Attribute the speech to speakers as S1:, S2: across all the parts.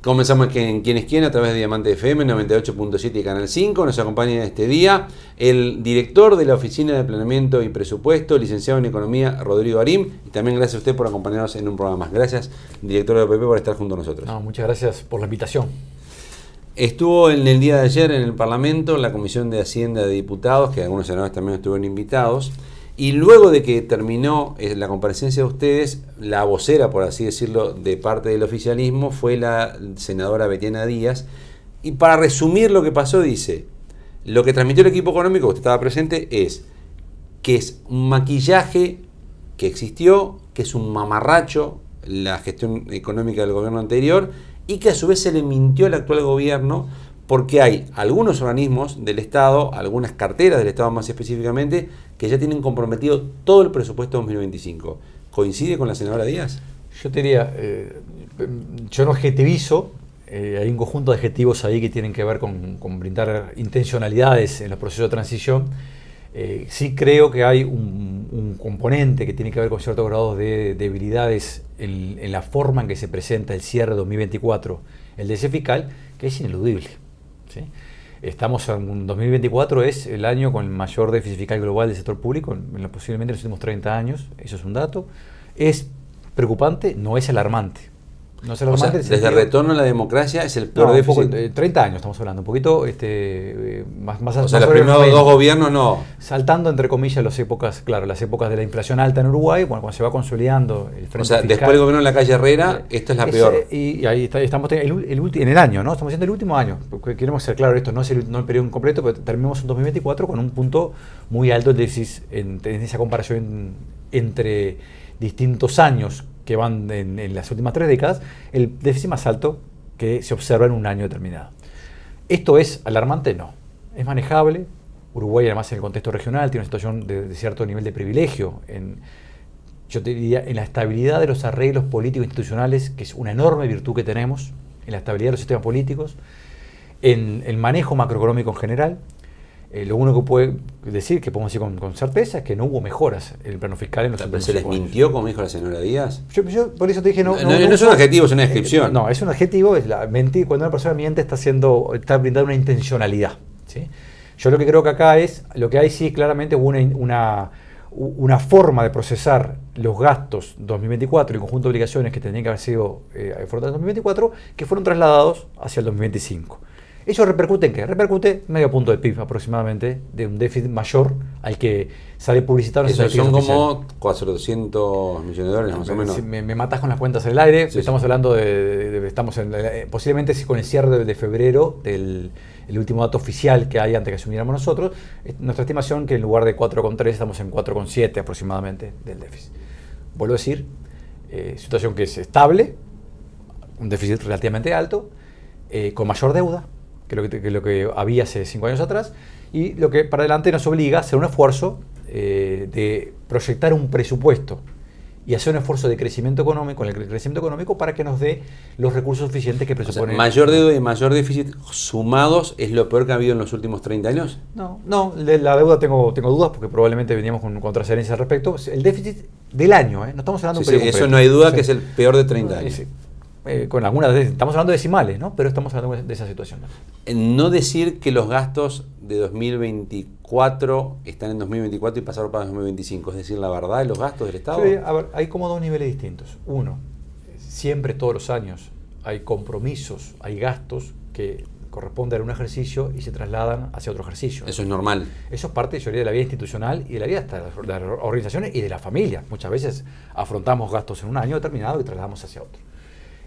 S1: Comenzamos en Quién es Quién a través de Diamante FM 98.7 y Canal 5. Nos acompaña este día el director de la Oficina de Planeamiento y Presupuesto, licenciado en Economía, Rodrigo Arim. Y también gracias a usted por acompañarnos en un programa más. Gracias, director de la OPP, por estar junto a nosotros.
S2: No, muchas gracias por la invitación.
S1: Estuvo en el día de ayer en el Parlamento, en la Comisión de Hacienda de Diputados, que algunos senadores también estuvieron invitados. Y luego de que terminó la comparecencia de ustedes, la vocera, por así decirlo, de parte del oficialismo fue la senadora Betiana Díaz. Y para resumir lo que pasó, dice, lo que transmitió el equipo económico, que usted estaba presente, es que es un maquillaje que existió, que es un mamarracho la gestión económica del gobierno anterior y que a su vez se le mintió al actual gobierno, porque hay algunos organismos del Estado, algunas carteras del Estado más específicamente, que ya tienen comprometido todo el presupuesto 2025. ¿Coincide con la senadora Díaz?
S2: Yo te diría, yo no adjetivizo, hay un conjunto de adjetivos ahí que tienen que ver con brindar intencionalidades en los procesos de transición. Sí creo que hay un componente que tiene que ver con ciertos grados de debilidades en la forma en que se presenta el cierre de 2024, el déficit fiscal, que es ineludible. ¿Sí? Estamos en 2024, es el año con el mayor déficit fiscal global del sector público, posiblemente en los últimos 30 años, eso es un dato. ¿Es preocupante? No es alarmante. No es alarmante.
S1: O sea, desde el retorno a la democracia es el peor déficit.
S2: 30 años estamos hablando, un poquito más.
S1: O sea, los primeros dos gobiernos no.
S2: Saltando entre comillas las épocas de la inflación alta en Uruguay, bueno, cuando se va consolidando el frente fiscal.
S1: Después del gobierno de la calle Herrera, esta es la peor.
S2: Y ahí estamos en el año, ¿no? Estamos haciendo el último año. Porque queremos ser claros, esto no es el periodo completo, pero terminamos en 2024 con un punto muy alto de déficit en esa comparación entre distintos años que van en las últimas 3 décadas, el déficit más alto que se observa en un año determinado. ¿Esto es alarmante? No. Es manejable. Uruguay, además, en el contexto regional, tiene una situación de cierto nivel de privilegio. Yo te diría, en la estabilidad de los arreglos políticos institucionales, que es una enorme virtud que tenemos, en la estabilidad de los sistemas políticos, en el manejo macroeconómico en general. Lo único que puede decir, que podemos decir con certeza, es que no hubo mejoras en el plano fiscal en los últimos 5 años.
S1: ¿Se les mintió, como dijo la señora Díaz?
S2: Yo por eso te dije, no
S1: es un adjetivo, es una descripción.
S2: No, es un adjetivo, es mentir. Cuando una persona miente está brindando una intencionalidad, ¿sí? Yo lo que creo que acá es, lo que hay sí claramente una forma de procesar los gastos 2024 y el conjunto de obligaciones que tenían que haber sido afrontadas en 2024, que fueron trasladados hacia el 2025. ¿Eso repercute en qué? Repercute medio punto de PIB aproximadamente, de un déficit mayor al que sale publicitado en
S1: Eso son como 400 millones de dólares, más o menos.
S2: Si me matas con las cuentas en el aire,
S1: sí,
S2: estamos hablando posiblemente con el cierre de febrero, el último dato oficial que hay antes que asumiéramos nosotros, nuestra estimación que en lugar de 4,3 estamos en 4,7 aproximadamente del déficit. Vuelvo a decir, situación que es estable, un déficit relativamente alto, con mayor deuda que lo que había hace 5 años atrás, y lo que para adelante nos obliga a hacer un esfuerzo de proyectar un presupuesto y hacer un esfuerzo de crecimiento económico, el crecimiento económico, para que nos dé los recursos suficientes que presupone.
S1: O sea, mayor deuda y mayor déficit sumados es lo peor que ha habido en los últimos 30 años.
S2: No, de la deuda tengo dudas porque probablemente veníamos con transferencias al respecto. El déficit del año, no estamos hablando de un periodo completo.
S1: Eso no hay duda que es el peor de 30 años.
S2: Con algunas, estamos hablando de decimales, ¿no? Pero estamos hablando de esa situación.
S1: No decir que los gastos de 2024 están en 2024 y pasaron para 2025, es decir, la verdad de los gastos del Estado.
S2: Sí, a ver, hay como 2 niveles distintos. Uno, siempre todos los años hay compromisos, hay gastos que corresponden a un ejercicio y se trasladan hacia otro ejercicio.
S1: Eso es normal.
S2: Eso es parte de la vida institucional y de la vida hasta de las organizaciones y de la familia. Muchas veces afrontamos gastos en un año determinado y trasladamos hacia otro.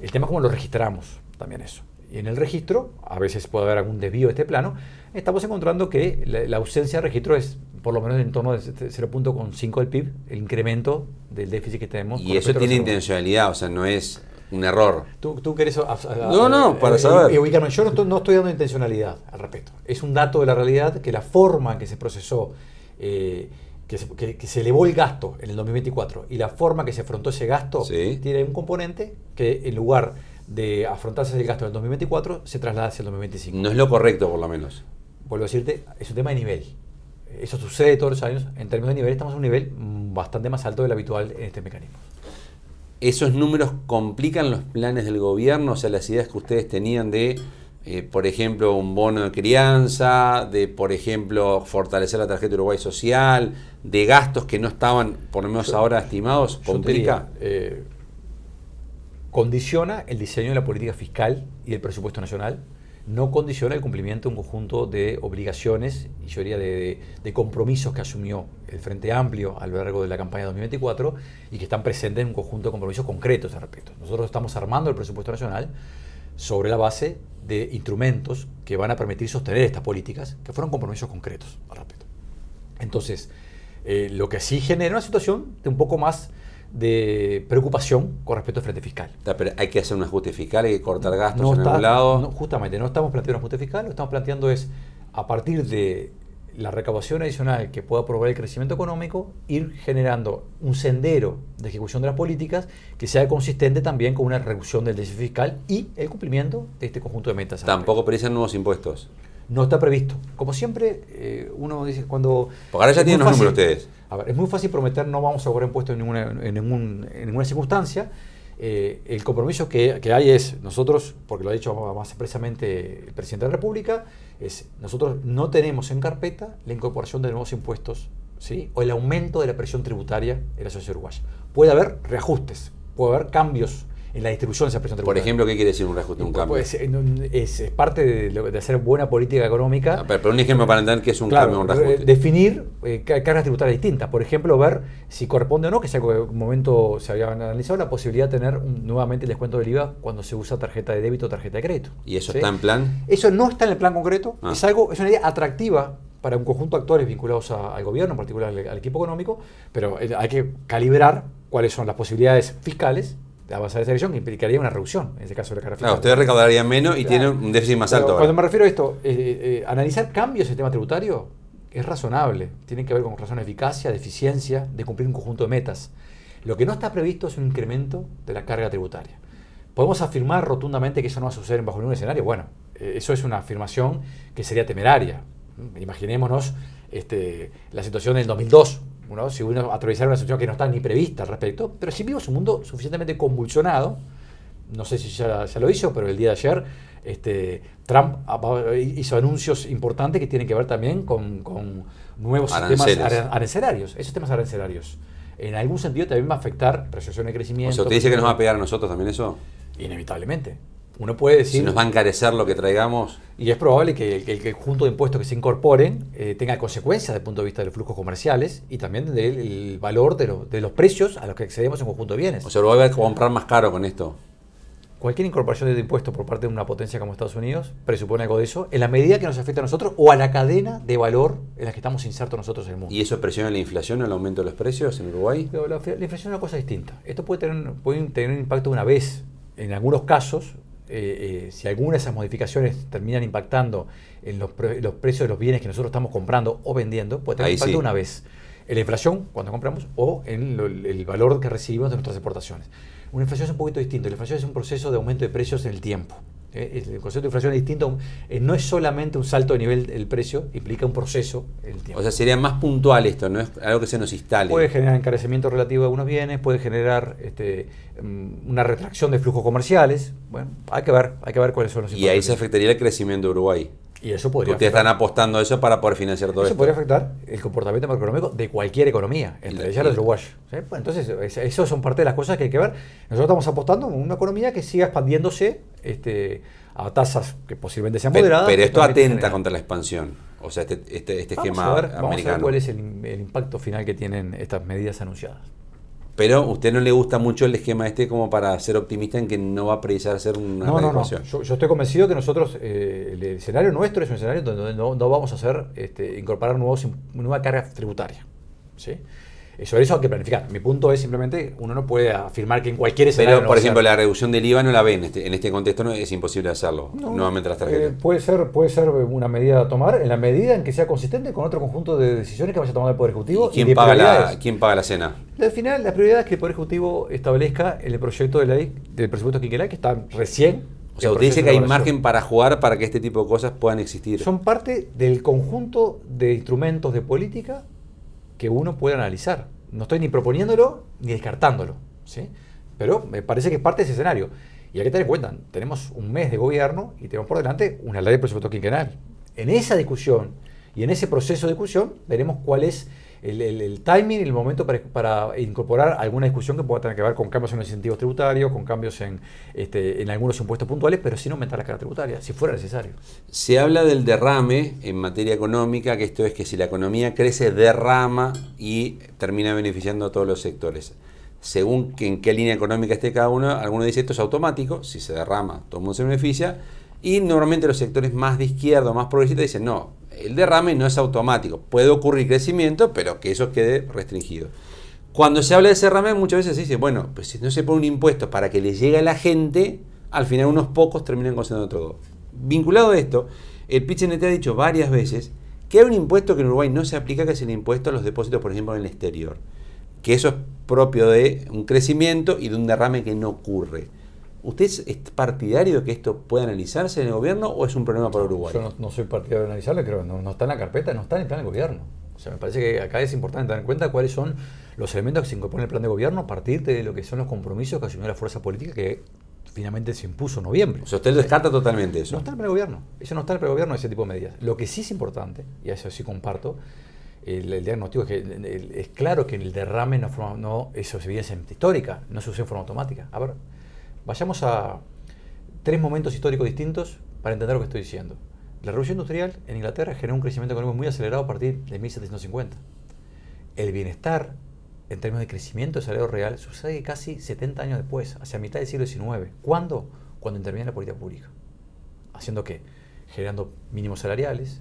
S2: El tema es cómo lo registramos, también eso. Y en el registro, a veces puede haber algún desvío de este plano, estamos encontrando que la ausencia de registro es por lo menos en torno de 0,5 del PIB, el incremento del déficit que tenemos.
S1: Y eso tiene intencionalidad, o sea, no es un error.
S2: ¿Tú querés...?
S1: No, para saber.
S2: Ubicarme. Yo no estoy dando intencionalidad al respecto. Es un dato de la realidad que la forma en que se procesó, que se elevó el gasto en el 2024 y la forma que se afrontó ese gasto,
S1: sí,
S2: tiene un componente que en lugar de afrontarse el gasto en el 2024 se traslada hacia el 2025.
S1: No es lo correcto, por lo menos.
S2: Vuelvo a decirte, es un tema de nivel. Eso sucede todos los años. En términos de nivel, estamos a un nivel bastante más alto del habitual en este mecanismo.
S1: ¿Esos números complican los planes del gobierno? O sea, las ideas que ustedes tenían de, por ejemplo, un bono de crianza, de, por ejemplo, fortalecer la tarjeta Uruguay Social, de gastos que no estaban, por lo menos ahora, estimados, ¿complica?
S2: Condiciona el diseño de la política fiscal y del presupuesto nacional, no condiciona el cumplimiento de un conjunto de obligaciones y yo diría de compromisos que asumió el Frente Amplio a lo largo de la campaña 2024 y que están presentes en un conjunto de compromisos concretos al respecto. Nosotros estamos armando el presupuesto nacional sobre la base de instrumentos que van a permitir sostener estas políticas, que fueron compromisos concretos al respecto. Entonces, lo que sí genera una situación de un poco más de preocupación con respecto al frente fiscal.
S1: Pero hay que hacer un ajuste fiscal, hay que cortar gastos en algún lado.
S2: Justamente, no estamos planteando un ajuste fiscal, lo que estamos planteando es, a partir de la recaudación adicional que pueda promover el crecimiento económico, ir generando un sendero de ejecución de las políticas que sea consistente también con una reducción del déficit fiscal y el cumplimiento de este conjunto de metas.
S1: Tampoco precisan nuevos impuestos.
S2: No está previsto. Como siempre, uno dice cuando...
S1: Porque ahora ya tienen los números ustedes.
S2: A ver, es muy fácil prometer no vamos a cobrar impuestos en ninguna circunstancia. El compromiso que hay es, nosotros, porque lo ha dicho más expresamente el presidente de la República, es nosotros no tenemos en carpeta la incorporación de nuevos impuestos, ¿sí? O el aumento de la presión tributaria en la sociedad uruguaya. Puede haber reajustes, puede haber cambios en la distribución de esa presión tributaria.
S1: Por ejemplo, ¿qué quiere decir un reajuste, un cambio?
S2: Pues, es parte de hacer buena política económica.
S1: Pero un ejemplo para entender qué es un cambio, un reajuste.
S2: Definir cargas tributarias distintas. Por ejemplo, ver si corresponde o no, que en algún momento se había analizado la posibilidad de tener nuevamente el descuento del IVA cuando se usa tarjeta de débito o tarjeta de crédito.
S1: ¿Y eso está en plan?
S2: Eso no está en el plan concreto. Es una idea atractiva para un conjunto de actores vinculados al gobierno, en particular al equipo económico, pero hay que calibrar cuáles son las posibilidades fiscales de avanzar esa dirección, que implicaría una reducción, en ese caso de la carga fiscal.
S1: Claro, ustedes recaudarían menos y tienen un déficit más alto.
S2: Cuando me refiero a esto, analizar cambios en el sistema tributario es razonable. Tienen que ver con razón de eficacia, de eficiencia, de cumplir un conjunto de metas. Lo que no está previsto es un incremento de la carga tributaria. ¿Podemos afirmar rotundamente que eso no va a suceder bajo ningún escenario? Bueno, eso es una afirmación que sería temeraria. Imaginémonos la situación del 2002. Si uno atravesara una situación que no está ni prevista al respecto, pero sí vimos un mundo suficientemente convulsionado, no sé si ya lo hizo, pero el día de ayer Trump hizo anuncios importantes que tienen que ver también con nuevos sistemas arancelarios. Esos sistemas arancelarios, en algún sentido también va a afectar recesión de crecimiento.
S1: O sea, ¿usted dice que nos va a pegar a nosotros también eso?
S2: Inevitablemente. Uno puede decir...
S1: Si nos va a encarecer lo que traigamos...
S2: Y es probable que el conjunto de impuestos que se incorporen tenga consecuencias desde el punto de vista de los flujos comerciales y también del valor de los precios a los que accedemos en conjunto de bienes.
S1: O sea, lo va a comprar más caro con esto.
S2: Cualquier incorporación de impuestos por parte de una potencia como Estados Unidos presupone algo de eso, en la medida que nos afecta a nosotros o a la cadena de valor en la que estamos insertos nosotros en el mundo.
S1: ¿Y eso presiona la inflación o el aumento de los precios en Uruguay?
S2: Pero la inflación es una cosa distinta. Esto puede tener un impacto una vez. En algunos casos, si alguna de esas modificaciones terminan impactando en los precios de los bienes que nosotros estamos comprando o vendiendo, puede tener impacto una vez en la inflación cuando compramos o en el valor que recibimos de nuestras exportaciones. Una inflación es un poquito distinto. La inflación es un proceso de aumento de precios en el tiempo. El concepto de inflación es distinto. No es solamente un salto de nivel del precio, implica un proceso en el tiempo.
S1: O sea, sería más puntual esto, no es algo que se nos instale.
S2: Puede generar encarecimiento relativo de algunos bienes, puede generar una retracción de flujos comerciales. Bueno, hay que ver cuáles son los impactos.
S1: Y ahí se afectaría el crecimiento de Uruguay.
S2: Y eso podría
S1: Ustedes están apostando a eso para poder financiar todo esto.
S2: Eso podría afectar el comportamiento macroeconómico de cualquier economía, entre ellas la uruguaya. ¿Sí? Pues entonces, eso son parte de las cosas que hay que ver. Nosotros estamos apostando en una economía que siga expandiéndose a tasas que posiblemente sean moderadas.
S1: Pero esto atenta contra la expansión. O sea, este esquema americano.
S2: Vamos a ver cuál es el impacto final que tienen estas medidas anunciadas.
S1: Pero a usted no le gusta mucho el esquema como para ser optimista en que no va a precisar ser una reecuación.
S2: No. Yo estoy convencido que nosotros, el escenario nuestro es un escenario donde no vamos a hacer incorporar nueva carga tributaria. ¿Sí? Sobre eso hay que planificar. Mi punto es simplemente, uno no puede afirmar que en cualquier escenario...
S1: Pero, por ejemplo, la reducción del IVA no la ven. En este contexto es imposible hacerlo. Nuevamente las tarjetas.
S2: Puede ser una medida a tomar en la medida en que sea consistente con otro conjunto de decisiones que vaya a tomar el Poder Ejecutivo.
S1: ¿Y quién paga la cena?
S2: Al final, la prioridad es que el Poder Ejecutivo establezca en el proyecto de ley del presupuesto quinquenal, que está recién...
S1: O sea, usted dice que hay margen para jugar para que este tipo de cosas puedan existir.
S2: Son parte del conjunto de instrumentos de política que uno puede analizar. No estoy ni proponiéndolo ni descartándolo, ¿sí? Pero me parece que es parte de ese escenario. Y hay que tener en cuenta, tenemos un mes de gobierno y tenemos por delante una ley de presupuesto quinquenal. En esa discusión y en ese proceso de discusión veremos cuál es el timing y el momento para incorporar alguna discusión que pueda tener que ver con cambios en los incentivos tributarios, con cambios en algunos impuestos puntuales, pero sin aumentar la carga tributaria, si fuera necesario.
S1: Se habla del derrame en materia económica, que esto es que si la economía crece, derrama y termina beneficiando a todos los sectores. Según en qué línea económica esté cada uno, algunos dicen esto es automático, si se derrama, todo el mundo se beneficia, y normalmente los sectores más de izquierda, más progresistas, dicen no, el derrame no es automático, puede ocurrir crecimiento, pero que eso quede restringido. Cuando se habla de ese derrame, muchas veces se dice, bueno, pues si no se pone un impuesto para que le llegue a la gente, al final unos pocos terminan concentrando todo. Vinculado a esto, el PIT-CNT ha dicho varias veces que hay un impuesto que en Uruguay no se aplica, que es el impuesto a los depósitos, por ejemplo, en el exterior. Que eso es propio de un crecimiento y de un derrame que no ocurre. ¿Usted es partidario de que esto pueda analizarse en el gobierno o es un problema para Uruguay?
S2: Yo no soy partidario de analizarlo, creo que no está en la carpeta, no está en el plan de gobierno. O sea, me parece que acá es importante tener en cuenta cuáles son los elementos que se incorporan en el plan de gobierno a partir de lo que son los compromisos que asumió la fuerza política que finalmente se impuso en noviembre.
S1: O sea, usted descarta totalmente eso.
S2: No está en el plan de gobierno. Eso no está en el plan de gobierno, ese tipo de medidas. Lo que sí es importante, y a eso sí comparto, el diagnóstico es que es claro que el derrame eso es evidencia histórica, no se usa en forma automática. A ver, vayamos a 3 momentos históricos distintos para entender lo que estoy diciendo. La revolución industrial en Inglaterra generó un crecimiento económico muy acelerado a partir de 1750. El bienestar en términos de crecimiento de salario real sucede casi 70 años después, hacia mitad del siglo XIX. ¿Cuándo? Cuando interviene la política pública. ¿Haciendo qué? Generando mínimos salariales,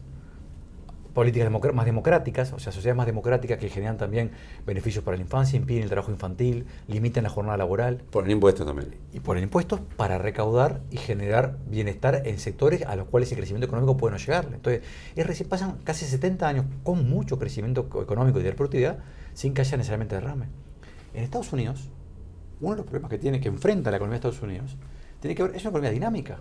S2: políticas más democráticas, o sea, sociedades más democráticas que generan también beneficios para la infancia, impiden el trabajo infantil, limitan la jornada laboral.
S1: Ponen impuestos también.
S2: Y ponen impuestos para recaudar y generar bienestar en sectores a los cuales el crecimiento económico puede no llegarle. Entonces, pasan casi 70 años con mucho crecimiento económico y de productividad sin que haya necesariamente derrame. En Estados Unidos, uno de los problemas que enfrenta la economía de Estados Unidos tiene que ver, es una economía dinámica.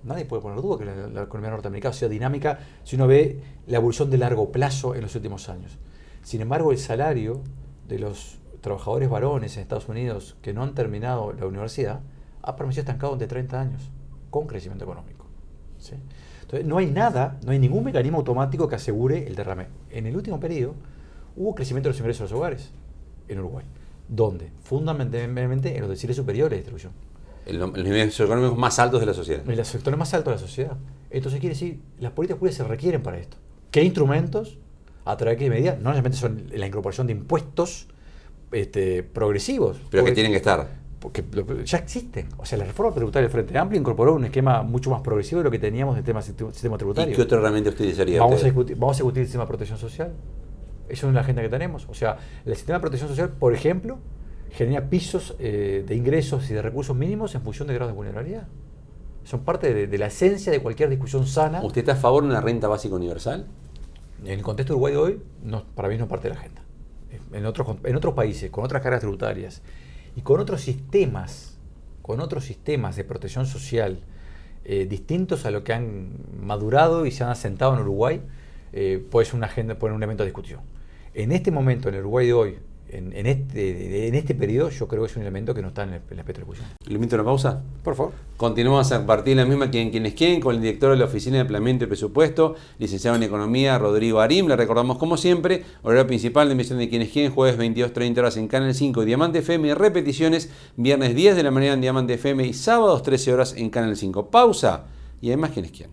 S2: Nadie puede poner duda que la economía norteamericana sea dinámica si uno ve la evolución de largo plazo en los últimos años. Sin embargo, el salario de los trabajadores varones en Estados Unidos que no han terminado la universidad ha permanecido estancado durante 30 años, con crecimiento económico. ¿Sí? Entonces, no hay ningún mecanismo automático que asegure el derrame. En el último periodo hubo crecimiento de los ingresos de los hogares en Uruguay. ¿Dónde? Fundamentalmente en los deciles superiores de distribución.
S1: Los niveles económicos más altos de la sociedad.
S2: En los sectores más altos de la sociedad. Entonces quiere decir, las políticas públicas se requieren para esto. ¿Qué instrumentos? A través de qué medidas. No necesariamente son la incorporación de impuestos progresivos.
S1: Pero que tienen que estar.
S2: Porque ya existen. O sea, la reforma tributaria del Frente Amplio incorporó un esquema mucho más progresivo de lo que teníamos del sistema tributario.
S1: ¿Y qué otra herramienta utilizaría?
S2: Vamos a discutir el sistema de protección social. Eso es la agenda que tenemos. O sea, el sistema de protección social, por ejemplo, genera pisos de ingresos y de recursos mínimos en función de grados de vulnerabilidad. Son parte de la esencia de cualquier discusión sana.
S1: ¿Usted está a favor de una renta básica universal?
S2: En el contexto de Uruguay de hoy, para mí no es parte de la agenda. En otros países, con otras cargas tributarias y con otros sistemas de protección social distintos a lo que han madurado y se han asentado en Uruguay, puede ser una agenda, puede ser un elemento de discusión. En este momento, en el Uruguay de hoy, en este periodo, yo creo que es un elemento que no está en el aspecto de discusión.
S1: ¿Le invito a una pausa?
S2: Por favor.
S1: Continuamos a partir de la misma quienes quieren con el director de la Oficina de Planeamiento y Presupuesto, licenciado en Economía, Rodrigo Arim. Le recordamos, como siempre, horario principal de emisión de Quienes Quieren, jueves 22:30 horas en Canal 5 y Diamante FM, y repeticiones viernes 10 de la mañana en Diamante FM y sábados 13 horas en Canal 5. Pausa y además Quienes Quieren.